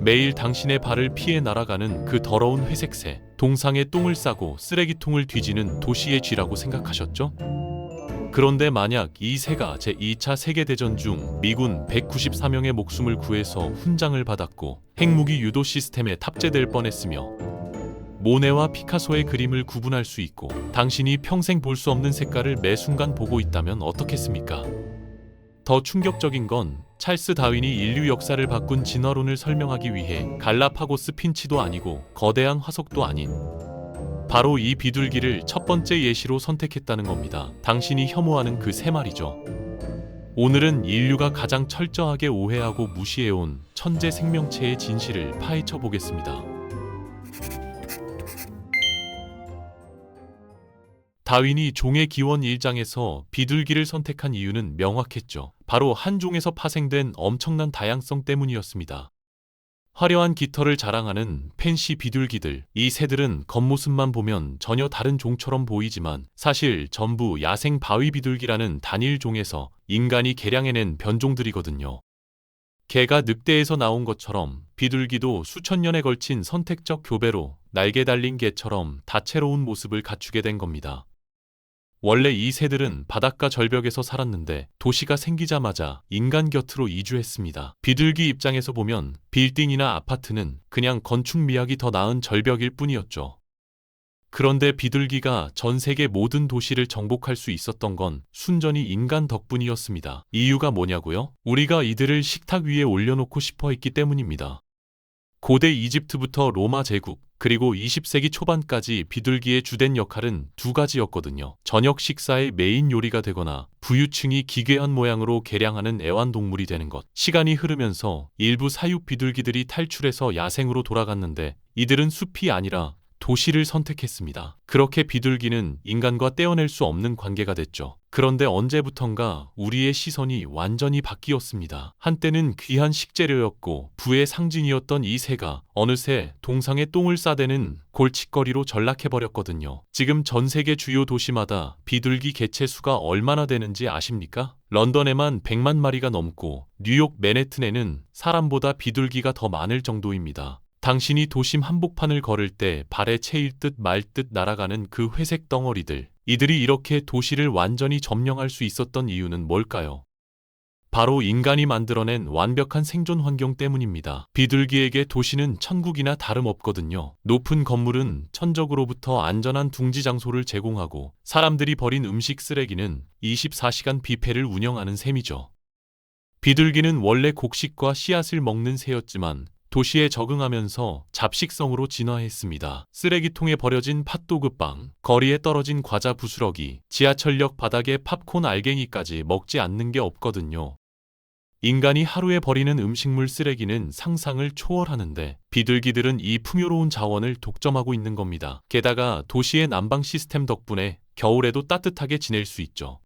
매일 당신의 발을 피해 날아가는 그 더러운 회색새, 동상에 똥을 싸고 쓰레기통을 뒤지는 도시의 쥐라고 생각하셨죠? 그런데 만약 이 새가 제2차 세계대전 중 미군 194명의 목숨을 구해서 훈장을 받았고 핵무기 유도 시스템에 탑재될 뻔했으며 모네와 피카소의 그림을 구분할 수 있고 당신이 평생 볼 수 없는 색깔을 매 순간 보고 있다면 어떻겠습니까? 더 충격적인 건 찰스 다윈이 인류 역사를 바꾼 진화론을 설명하기 위해 갈라파고스 핀치도 아니고 거대한 화석도 아닌 바로 이 비둘기를 첫 번째 예시로 선택했다는 겁니다. 당신이 혐오하는 그 새 말이죠. 오늘은 인류가 가장 철저하게 오해하고 무시해온 천재 생명체의 진실을 파헤쳐 보겠습니다. 다윈이 종의 기원 1장에서 비둘기를 선택한 이유는 명확했죠. 바로 한 종에서 파생된 엄청난 다양성 때문이었습니다. 화려한 깃털을 자랑하는 펜시 비둘기들, 이 새들은 겉모습만 보면 전혀 다른 종처럼 보이지만 사실 전부 야생 바위 비둘기라는 단일 종에서 인간이 개량해낸 변종들이거든요. 개가 늑대에서 나온 것처럼 비둘기도 수천 년에 걸친 선택적 교배로 날개 달린 개처럼 다채로운 모습을 갖추게 된 겁니다. 원래 이 새들은 바닷가 절벽에서 살았는데 도시가 생기자마자 인간 곁으로 이주했습니다. 비둘기 입장에서 보면 빌딩이나 아파트는 그냥 건축 미학이 더 나은 절벽일 뿐이었죠. 그런데 비둘기가 전 세계 모든 도시를 정복할 수 있었던 건 순전히 인간 덕분이었습니다. 이유가 뭐냐고요? 우리가 이들을 식탁 위에 올려놓고 싶어 했기 때문입니다. 고대 이집트부터 로마 제국, 그리고 20세기 초반까지 비둘기의 주된 역할은 두 가지였거든요. 저녁 식사의 메인 요리가 되거나 부유층이 기괴한 모양으로 개량하는 애완동물이 되는 것. 시간이 흐르면서 일부 사육 비둘기들이 탈출해서 야생으로 돌아갔는데 이들은 숲이 아니라 도시를 선택했습니다. 그렇게 비둘기는 인간과 떼어낼 수 없는 관계가 됐죠. 그런데 언제부턴가 우리의 시선이 완전히 바뀌었습니다. 한때는 귀한 식재료였고 부의 상징이었던 이 새가 어느새 동상에 똥을 싸대는 골칫거리로 전락해버렸거든요. 지금 전 세계 주요 도시마다 비둘기 개체 수가 얼마나 되는지 아십니까? 런던에만 100만 마리가 넘고 뉴욕 맨해튼에는 사람보다 비둘기가 더 많을 정도입니다. 당신이 도심 한복판을 걸을 때 발에 채일 듯 말 듯 날아가는 그 회색 덩어리들. 이들이 이렇게 도시를 완전히 점령할 수 있었던 이유는 뭘까요? 바로 인간이 만들어낸 완벽한 생존 환경 때문입니다. 비둘기에게 도시는 천국이나 다름없거든요. 높은 건물은 천적으로부터 안전한 둥지 장소를 제공하고 사람들이 버린 음식 쓰레기는 24시간 뷔페를 운영하는 셈이죠. 비둘기는 원래 곡식과 씨앗을 먹는 새였지만 도시에 적응하면서 잡식성으로 진화했습니다. 쓰레기통에 버려진 팥도그빵, 거리에 떨어진 과자 부스러기, 지하철역 바닥에 팝콘 알갱이까지 먹지 않는 게 없거든요. 인간이 하루에 버리는 음식물 쓰레기는 상상을 초월하는데 비둘기들은 이 풍요로운 자원을 독점하고 있는 겁니다. 게다가 도시의 난방 시스템 덕분에 겨울에도 따뜻하게 지낼 수 있죠.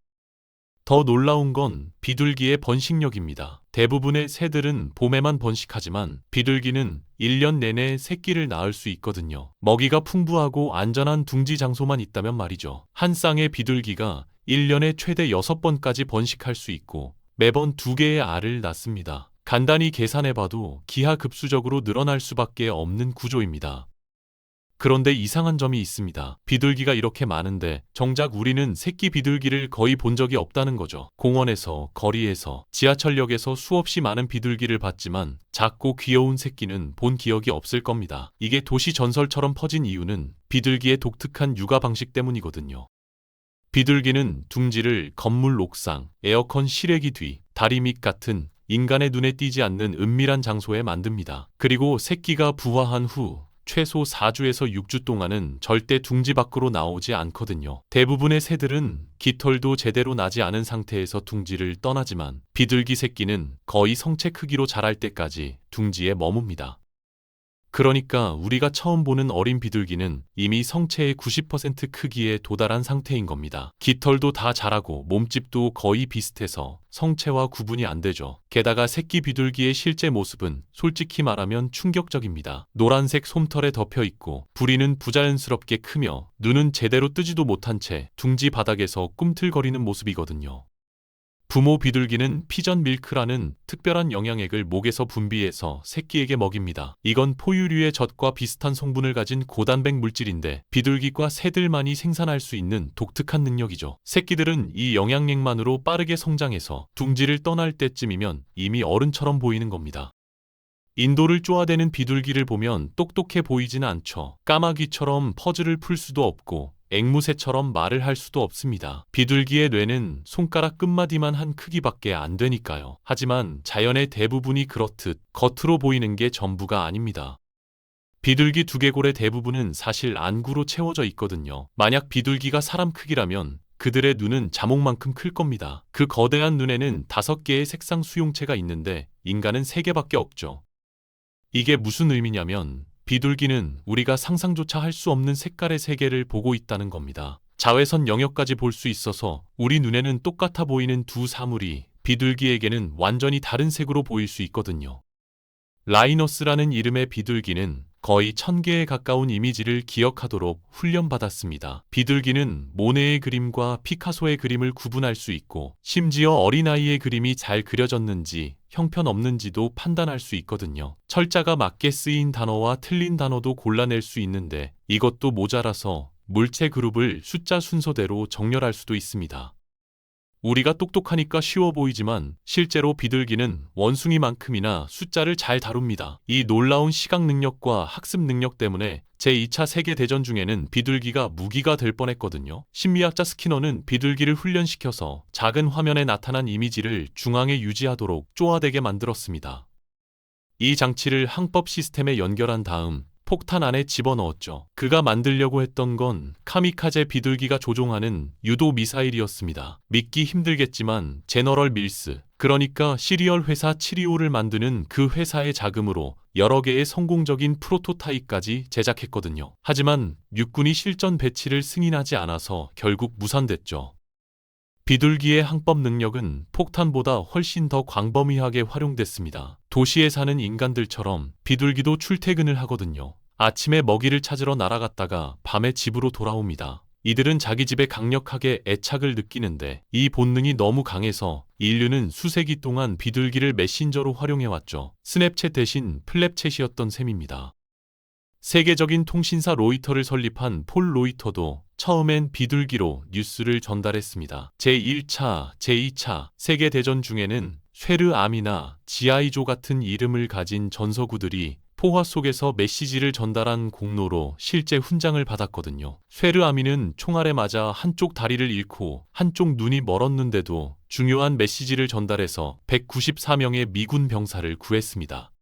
더 놀라운 건 비둘기의 번식력입니다. 대부분의 새들은 봄에만 번식하지만 비둘기는 1년 내내 새끼를 낳을 수 있거든요. 먹이가 풍부하고 안전한 둥지 장소만 있다면 말이죠. 한 쌍의 비둘기가 1년에 최대 6번까지 번식할 수 있고 매번 2개의 알을 낳습니다. 간단히 계산해봐도 기하급수적으로 늘어날 수밖에 없는 구조입니다. 그런데 이상한 점이 있습니다. 비둘기가 이렇게 많은데 정작 우리는 새끼 비둘기를 거의 본 적이 없다는 거죠. 공원에서, 거리에서, 지하철역에서 수없이 많은 비둘기를 봤지만 작고 귀여운 새끼는 본 기억이 없을 겁니다. 이게 도시 전설처럼 퍼진 이유는 비둘기의 독특한 육아 방식 때문이거든요. 비둘기는 둥지를 건물 옥상, 에어컨 실외기 뒤, 다리 밑 같은 인간의 눈에 띄지 않는 은밀한 장소에 만듭니다. 그리고 새끼가 부화한 후 최소 4주에서 6주 동안은 절대 둥지 밖으로 나오지 않거든요. 대부분의 새들은 깃털도 제대로 나지 않은 상태에서 둥지를 떠나지만 비둘기 새끼는 거의 성체 크기로 자랄 때까지 둥지에 머뭅니다. 그러니까 우리가 처음 보는 어린 비둘기는 이미 성체의 90% 크기에 도달한 상태인 겁니다. 깃털도 다 자라고 몸집도 거의 비슷해서 성체와 구분이 안 되죠. 게다가 새끼 비둘기의 실제 모습은 솔직히 말하면 충격적입니다. 노란색 솜털에 덮여 있고 부리는 부자연스럽게 크며 눈은 제대로 뜨지도 못한 채 둥지 바닥에서 꿈틀거리는 모습이거든요. 부모 비둘기는 피전 밀크라는 특별한 영양액을 목에서 분비해서 새끼에게 먹입니다. 이건 포유류의 젖과 비슷한 성분을 가진 고단백 물질인데 비둘기과 새들만이 생산할 수 있는 독특한 능력이죠. 새끼들은 이 영양액만으로 빠르게 성장해서 둥지를 떠날 때쯤이면 이미 어른처럼 보이는 겁니다. 인도를 쪼아대는 비둘기를 보면 똑똑해 보이지는 않죠. 까마귀처럼 퍼즐을 풀 수도 없고 앵무새처럼 말을 할 수도 없습니다. 비둘기의 뇌는 손가락 끝마디만 한 크기밖에 안 되니까요. 하지만 자연의 대부분이 그렇듯 겉으로 보이는 게 전부가 아닙니다. 비둘기 두개골의 대부분은 사실 안구로 채워져 있거든요. 만약 비둘기가 사람 크기라면 그들의 눈은 자목만큼 클 겁니다. 그 거대한 눈에는 5개의 색상 수용체가 있는데 인간은 3개밖에 없죠. 이게 무슨 의미냐면 비둘기는 우리가 상상조차 할 수 없는 색깔의 세계를 보고 있다는 겁니다. 자외선 영역까지 볼 수 있어서 우리 눈에는 똑같아 보이는 두 사물이 비둘기에게는 완전히 다른 색으로 보일 수 있거든요. 라이너스라는 이름의 비둘기는 거의 1000개에 가까운 이미지를 기억하도록 훈련받았습니다. 비둘기는 모네의 그림과 피카소의 그림을 구분할 수 있고 심지어 어린아이의 그림이 잘 그려졌는지 형편없는지도 판단할 수 있거든요. 철자가 맞게 쓰인 단어와 틀린 단어도 골라낼 수 있는데 이것도 모자라서 물체 그룹을 숫자 순서대로 정렬할 수도 있습니다. 우리가 똑똑하니까 쉬워 보이지만 실제로 비둘기는 원숭이만큼이나 숫자를 잘 다룹니다. 이 놀라운 시각 능력과 학습 능력 때문에 제2차 세계대전 중에는 비둘기가 무기가 될 뻔했거든요. 심리학자 스키너는 비둘기를 훈련시켜서 작은 화면에 나타난 이미지를 중앙에 유지하도록 쪼아대게 만들었습니다. 이 장치를 항법 시스템에 연결한 다음 폭탄 안에 집어넣었죠. 그가 만들려고 했던 건 카미카제 비둘기가 조종하는 유도 미사일이었습니다. 믿기 힘들겠지만 제너럴 밀스, 그러니까 시리얼 회사 725를 만드는 그 회사의 자금으로 여러 개의 성공적인 프로토타입까지 제작했거든요. 하지만 육군이 실전 배치를 승인하지 않아서 결국 무산됐죠. 비둘기의 항법 능력은 폭탄보다 훨씬 더 광범위하게 활용됐습니다. 도시에 사는 인간들처럼 비둘기도 출퇴근을 하거든요. 아침에 먹이를 찾으러 날아갔다가 밤에 집으로 돌아옵니다. 이들은 자기 집에 강력하게 애착을 느끼는데 이 본능이 너무 강해서 인류는 수세기 동안 비둘기를 메신저로 활용해왔죠. 스냅챗 대신 플랩챗이었던 셈입니다. 세계적인 통신사 로이터를 설립한 폴 로이터도 처음엔 비둘기로 뉴스를 전달했습니다. 제1차, 제2차 세계대전 중에는 쉐르암이나 지아이조 같은 이름을 가진 전서구들이 포화 속에서 메시지를 전달한 공로로 실제 훈장을 받았거든요. 쉐르아미는 총알에 맞아 한쪽 다리를 잃고 한쪽 눈이 멀었는데도 중요한 메시지를 전달해서 194명의 미군 병사를 구했습니다.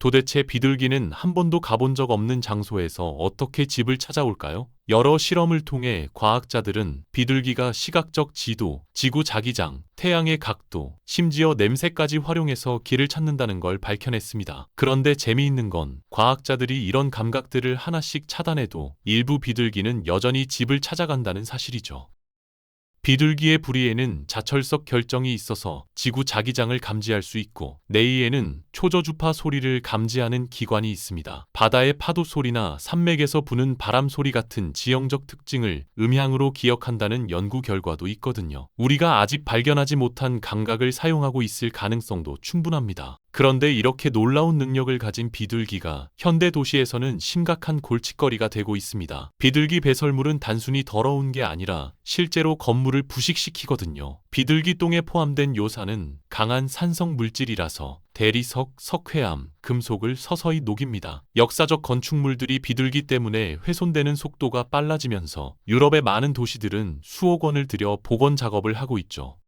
도대체 비둘기는 한 번도 가본 적 없는 장소에서 어떻게 집을 찾아올까요? 여러 실험을 통해 과학자들은 비둘기가 시각적 지도, 지구 자기장, 태양의 각도, 심지어 냄새까지 활용해서 길을 찾는다는 걸 밝혀냈습니다. 그런데 재미있는 건 과학자들이 이런 감각들을 하나씩 차단해도 일부 비둘기는 여전히 집을 찾아간다는 사실이죠. 비둘기의 부리에는 자철석 결정이 있어서 지구 자기장을 감지할 수 있고 뇌이에는 초저주파 소리를 감지하는 기관이 있습니다. 바다의 파도 소리나 산맥에서 부는 바람 소리 같은 지형적 특징을 음향으로 기억한다는 연구 결과도 있거든요. 우리가 아직 발견하지 못한 감각을 사용하고 있을 가능성도 충분합니다. 그런데 이렇게 놀라운 능력을 가진 비둘기가 현대 도시에서는 심각한 골칫거리가 되고 있습니다. 비둘기 배설물은 단순히 더러운 게 아니라 실제로 건물을 부식시키거든요. 비둘기 똥에 포함된 요산은 강한 산성 물질이라서 대리석, 석회암, 금속을 서서히 녹입니다. 역사적 건축물들이 비둘기 때문에 훼손되는 속도가 빨라지면서 유럽의 많은 도시들은 수억 원을 들여 복원 작업을 하고 있죠.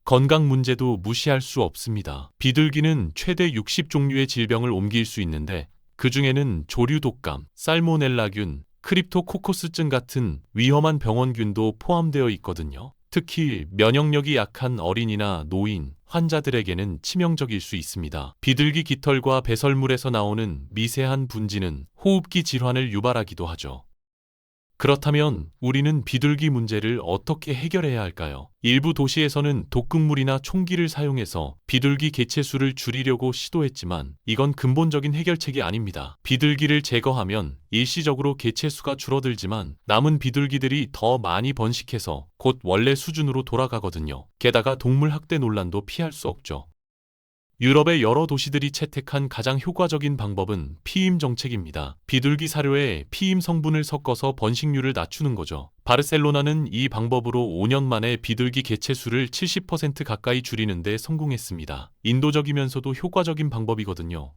건강 문제도 무시할 수 없습니다. 비둘기는 최대 60종류의 질병을 옮길 수 있는데 그 중에는 조류 독감, 살모넬라균, 크립토코커스증 같은 위험한 병원균도 포함되어 있거든요. 특히 면역력이 약한 어린이나 노인, 환자들에게는 치명적일 수 있습니다. 비둘기 깃털과 배설물에서 나오는 미세한 분지는 호흡기 질환을 유발하기도 하죠. 그렇다면 우리는 비둘기 문제를 어떻게 해결해야 할까요? 일부 도시에서는 독극물이나 총기를 사용해서 비둘기 개체수를 줄이려고 시도했지만 이건 근본적인 해결책이 아닙니다. 비둘기를 제거하면 일시적으로 개체수가 줄어들지만 남은 비둘기들이 더 많이 번식해서 곧 원래 수준으로 돌아가거든요. 게다가 동물 학대 논란도 피할 수 없죠. 유럽의 여러 도시들이 채택한 가장 효과적인 방법은 피임 정책입니다. 비둘기 사료에 피임 성분을 섞어서 번식률을 낮추는 거죠. 바르셀로나는 이 방법으로 5년 만에 비둘기 개체수를 70% 가까이 줄이는 데 성공했습니다. 인도적이면서도 효과적인 방법이거든요.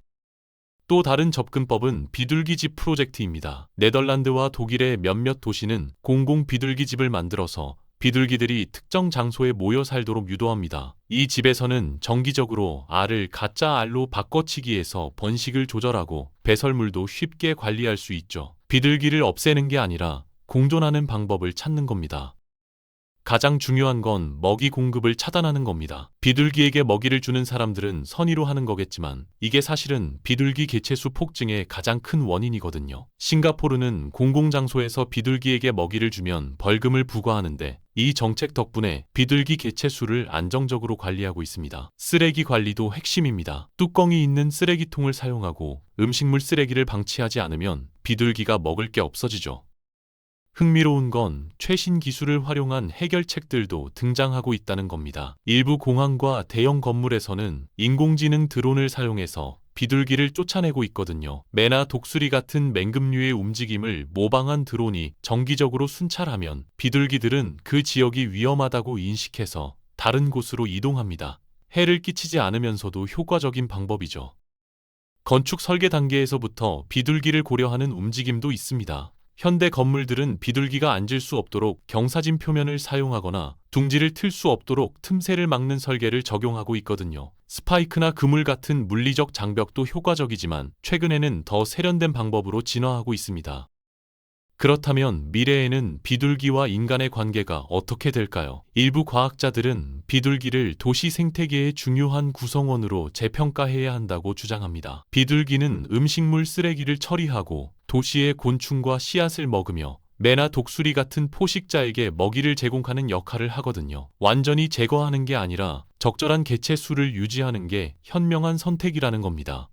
또 다른 접근법은 비둘기집 프로젝트입니다. 네덜란드와 독일의 몇몇 도시는 공공 비둘기집을 만들어서 비둘기들이 특정 장소에 모여 살도록 유도합니다. 이 집에서는 정기적으로 알을 가짜 알로 바꿔치기해서 번식을 조절하고 배설물도 쉽게 관리할 수 있죠. 비둘기를 없애는 게 아니라 공존하는 방법을 찾는 겁니다. 가장 중요한 건 먹이 공급을 차단하는 겁니다. 비둘기에게 먹이를 주는 사람들은 선의로 하는 거겠지만 이게 사실은 비둘기 개체수 폭증의 가장 큰 원인이거든요. 싱가포르는 공공장소에서 비둘기에게 먹이를 주면 벌금을 부과하는데 이 정책 덕분에 비둘기 개체수를 안정적으로 관리하고 있습니다. 쓰레기 관리도 핵심입니다. 뚜껑이 있는 쓰레기통을 사용하고 음식물 쓰레기를 방치하지 않으면 비둘기가 먹을 게 없어지죠. 흥미로운 건 최신 기술을 활용한 해결책들도 등장하고 있다는 겁니다. 일부 공항과 대형 건물에서는 인공지능 드론을 사용해서 비둘기를 쫓아내고 있거든요. 매나 독수리 같은 맹금류의 움직임을 모방한 드론이 정기적으로 순찰하면 비둘기들은 그 지역이 위험하다고 인식해서 다른 곳으로 이동합니다. 해를 끼치지 않으면서도 효과적인 방법이죠. 건축 설계 단계에서부터 비둘기를 고려하는 움직임도 있습니다. 현대 건물들은 비둘기가 앉을 수 없도록 경사진 표면을 사용하거나 둥지를 틀 수 없도록 틈새를 막는 설계를 적용하고 있거든요. 스파이크나 그물 같은 물리적 장벽도 효과적이지만 최근에는 더 세련된 방법으로 진화하고 있습니다. 그렇다면 미래에는 비둘기와 인간의 관계가 어떻게 될까요? 일부 과학자들은 비둘기를 도시 생태계의 중요한 구성원으로 재평가해야 한다고 주장합니다. 비둘기는 음식물 쓰레기를 처리하고 도시의 곤충과 씨앗을 먹으며 매나 독수리 같은 포식자에게 먹이를 제공하는 역할을 하거든요. 완전히 제거하는 게 아니라 적절한 개체 수를 유지하는 게 현명한 선택이라는 겁니다.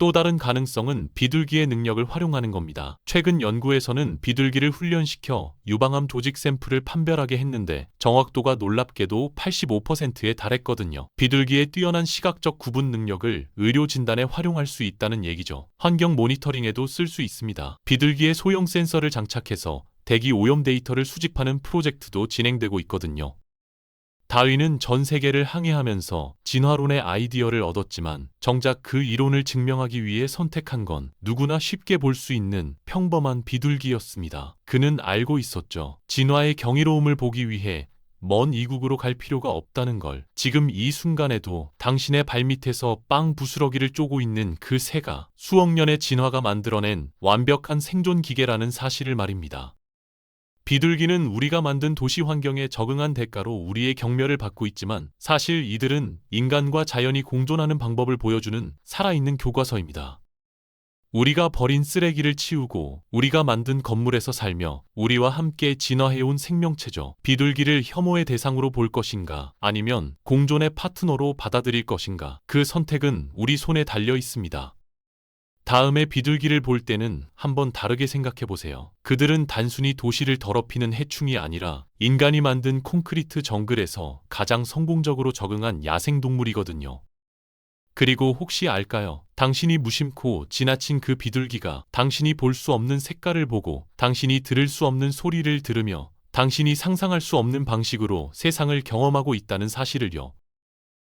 또 다른 가능성은 비둘기의 능력을 활용하는 겁니다. 최근 연구에서는 비둘기를 훈련시켜 유방암 조직 샘플을 판별하게 했는데 정확도가 놀랍게도 85%에 달했거든요. 비둘기의 뛰어난 시각적 구분 능력을 의료 진단에 활용할 수 있다는 얘기죠. 환경 모니터링에도 쓸 수 있습니다. 비둘기의 소형 센서를 장착해서 대기 오염 데이터를 수집하는 프로젝트도 진행되고 있거든요. 다윈은 전 세계를 항해하면서 진화론의 아이디어를 얻었지만 정작 그 이론을 증명하기 위해 선택한 건 누구나 쉽게 볼 수 있는 평범한 비둘기였습니다. 그는 알고 있었죠. 진화의 경이로움을 보기 위해 먼 이국으로 갈 필요가 없다는 걸. 지금 이 순간에도 당신의 발밑에서 빵 부스러기를 쪼고 있는 그 새가 수억 년의 진화가 만들어낸 완벽한 생존 기계라는 사실을 말입니다. 비둘기는 우리가 만든 도시 환경에 적응한 대가로 우리의 경멸을 받고 있지만 사실 이들은 인간과 자연이 공존하는 방법을 보여주는 살아있는 교과서입니다. 우리가 버린 쓰레기를 치우고 우리가 만든 건물에서 살며 우리와 함께 진화해온 생명체죠. 비둘기를 혐오의 대상으로 볼 것인가 아니면 공존의 파트너로 받아들일 것인가 그 선택은 우리 손에 달려 있습니다. 다음에 비둘기를 볼 때는 한번 다르게 생각해 보세요. 그들은 단순히 도시를 더럽히는 해충이 아니라 인간이 만든 콘크리트 정글에서 가장 성공적으로 적응한 야생동물이거든요. 그리고 혹시 알까요? 당신이 무심코 지나친 그 비둘기가 당신이 볼 수 없는 색깔을 보고 당신이 들을 수 없는 소리를 들으며 당신이 상상할 수 없는 방식으로 세상을 경험하고 있다는 사실을요.